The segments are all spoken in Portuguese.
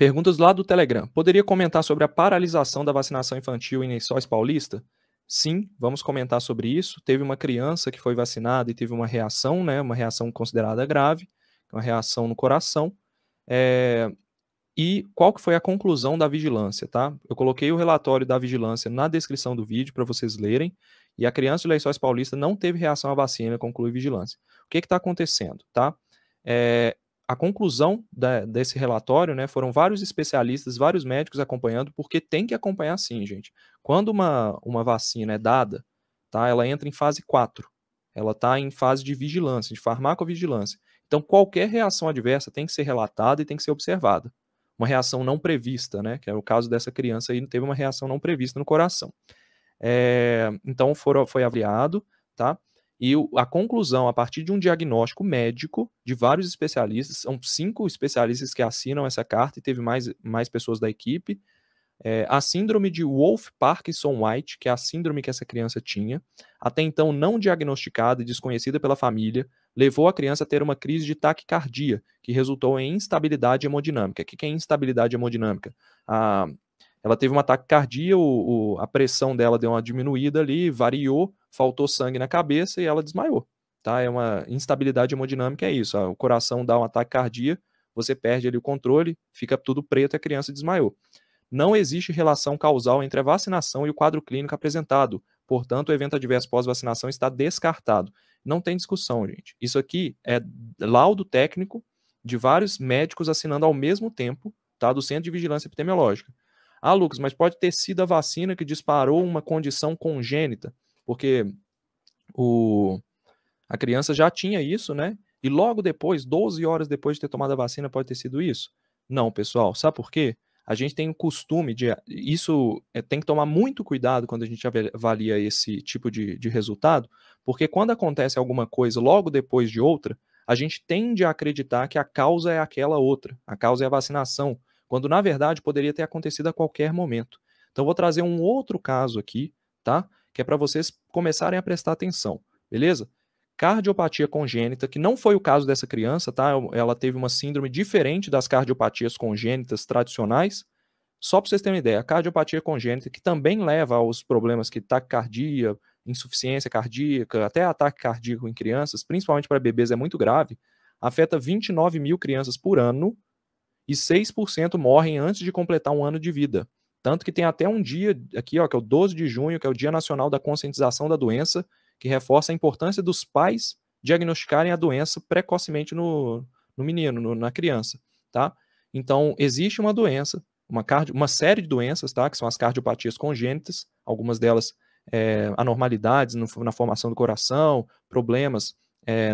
Perguntas lá do Telegram. Poderia comentar sobre a paralisação da vacinação infantil em Lençóis Paulista? Sim, vamos comentar sobre isso. Teve uma criança que foi vacinada e teve uma reação, né, uma reação considerada grave, uma reação no coração. E qual que foi a conclusão da vigilância, tá? Eu coloquei o relatório da vigilância na descrição do vídeo para vocês lerem, e a criança de Lençóis Paulista não teve reação à vacina, conclui vigilância. O que está acontecendo, tá? A conclusão desse relatório, né, foram vários especialistas, vários médicos acompanhando, porque tem que acompanhar sim, gente. Quando uma vacina é dada, tá, ela entra em fase 4. Ela está em fase de vigilância, de farmacovigilância. Então, qualquer reação adversa tem que ser relatada e tem que ser observada. Uma reação não prevista, né, que é o caso dessa criança aí, teve uma reação não prevista no coração. Então, foi avaliado, tá? E a conclusão, a partir de um diagnóstico médico de vários especialistas, são 5 especialistas que assinam essa carta e teve mais pessoas da equipe, a síndrome de Wolff-Parkinson-White, que é a síndrome que essa criança tinha, até então não diagnosticada e desconhecida pela família, levou a criança a ter uma crise de taquicardia, que resultou em instabilidade hemodinâmica. O que é instabilidade hemodinâmica? Ela teve uma taquicardia, a pressão dela deu uma diminuída ali, variou, faltou sangue na cabeça e ela desmaiou. Tá? É uma instabilidade hemodinâmica, é isso. O coração dá um ataque cardíaco, você perde ali o controle, fica tudo preto e a criança desmaiou. Não existe relação causal entre a vacinação e o quadro clínico apresentado. Portanto, o evento adverso pós-vacinação está descartado. Não tem discussão, gente. Isso aqui é laudo técnico de vários médicos assinando ao mesmo tempo, tá? Do Centro de Vigilância Epidemiológica. Ah, Lucas, mas pode ter sido a vacina que disparou uma condição congênita, porque a criança já tinha isso, né? E logo depois, 12 horas depois de ter tomado a vacina, pode ter sido isso? Não, pessoal. Sabe por quê? A gente tem o costume de... tem que tomar muito cuidado quando a gente avalia esse tipo de resultado, porque quando acontece alguma coisa logo depois de outra, a gente tende a acreditar que a causa é aquela outra, a causa é a vacinação, quando na verdade poderia ter acontecido a qualquer momento. Então vou trazer um outro caso aqui, tá? Que é para vocês começarem a prestar atenção, beleza? Cardiopatia congênita, que não foi o caso dessa criança, tá? Ela teve uma síndrome diferente das cardiopatias congênitas tradicionais. Só para vocês terem uma ideia, a cardiopatia congênita, que também leva aos problemas que taquicardia, insuficiência cardíaca, até ataque cardíaco em crianças, principalmente para bebês, é muito grave, afeta 29 mil crianças por ano e 6% morrem antes de completar um ano de vida. Tanto que tem até um dia aqui, ó, que é o 12 de junho, que é o Dia Nacional da Conscientização da Doença, que reforça a importância dos pais diagnosticarem a doença precocemente no menino, na criança, tá? Então, existe uma doença, uma série de doenças, tá? Que são as cardiopatias congênitas, algumas delas anormalidades na formação do coração, problemas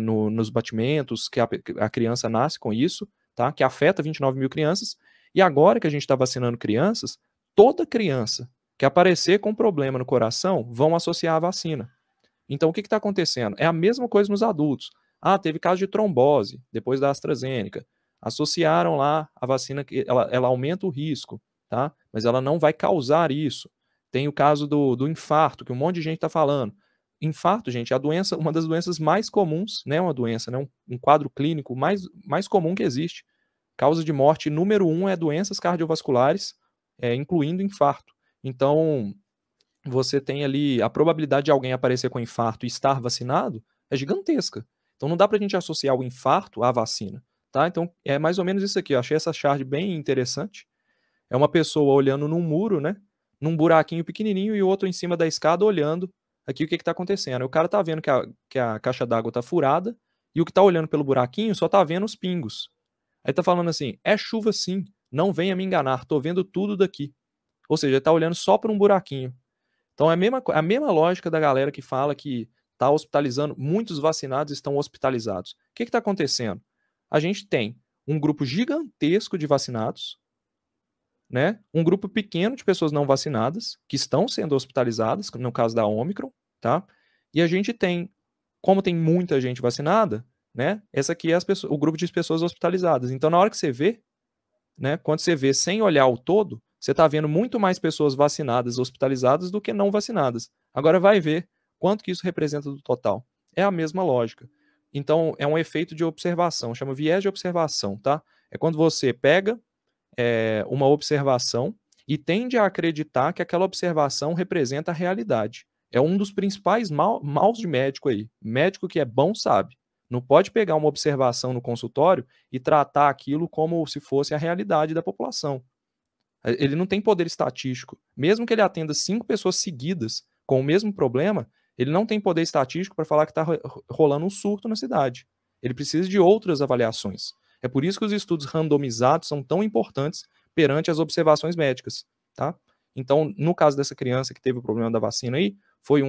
nos batimentos, que a criança nasce com isso, tá? Que afeta 29 mil crianças, e agora que a gente está vacinando crianças, toda criança que aparecer com problema no coração vão associar a vacina. Então, o que está acontecendo? É a mesma coisa nos adultos. Ah, teve caso de trombose depois da AstraZeneca. Associaram lá a vacina que ela aumenta o risco, tá? Mas ela não vai causar isso. Tem o caso do infarto, que um monte de gente está falando. Infarto, gente, é uma das doenças mais comuns, né? Uma doença, né? Um quadro clínico mais comum que existe. Causa de morte número 1 é doenças cardiovasculares, incluindo infarto. Então, você tem ali a probabilidade de alguém aparecer com infarto e estar vacinado é gigantesca. Então não dá pra gente associar o infarto à vacina, tá? Então é mais ou menos isso aqui. Eu achei essa charge bem interessante. É uma pessoa olhando num muro, né? Num buraquinho pequenininho e o outro em cima da escada olhando aqui o que tá acontecendo. O cara tá vendo que a caixa d'água tá furada e o que tá olhando pelo buraquinho só tá vendo os pingos. Aí tá falando assim, é chuva sim, não venha me enganar, tô vendo tudo daqui. Ou seja, ele tá olhando só por um buraquinho. Então é a mesma lógica da galera que fala que está hospitalizando, muitos vacinados estão hospitalizados. O que está acontecendo? A gente tem um grupo gigantesco de vacinados, né? Um grupo pequeno de pessoas não vacinadas que estão sendo hospitalizadas, no caso da Omicron, tá? E a gente tem, como tem muita gente vacinada, né? Essa aqui é o grupo de pessoas hospitalizadas. Então, na hora que você vê, né? Quando você vê sem olhar o todo, você está vendo muito mais pessoas vacinadas, hospitalizadas, do que não vacinadas. Agora vai ver quanto que isso representa do total. É a mesma lógica. Então, é um efeito de observação, chama viés de observação, tá? É quando você pega uma observação e tende a acreditar que aquela observação representa a realidade. É um dos principais maus de médico aí. Médico que é bom sabe. Não pode pegar uma observação no consultório e tratar aquilo como se fosse a realidade da população. Ele não tem poder estatístico. Mesmo que ele atenda 5 pessoas seguidas com o mesmo problema, ele não tem poder estatístico para falar que está rolando um surto na cidade. Ele precisa de outras avaliações. É por isso que os estudos randomizados são tão importantes perante as observações médicas, tá? Então, no caso dessa criança que teve o problema da vacina aí, foi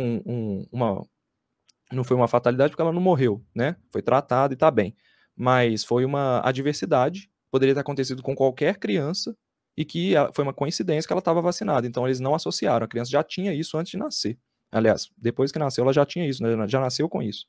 não foi uma fatalidade porque ela não morreu, né? Foi tratada e tá bem. Mas foi uma adversidade, poderia ter acontecido com qualquer criança e que foi uma coincidência que ela estava vacinada. Então, eles não associaram. A criança já tinha isso antes de nascer. Aliás, depois que nasceu, ela já tinha isso, né? Já nasceu com isso.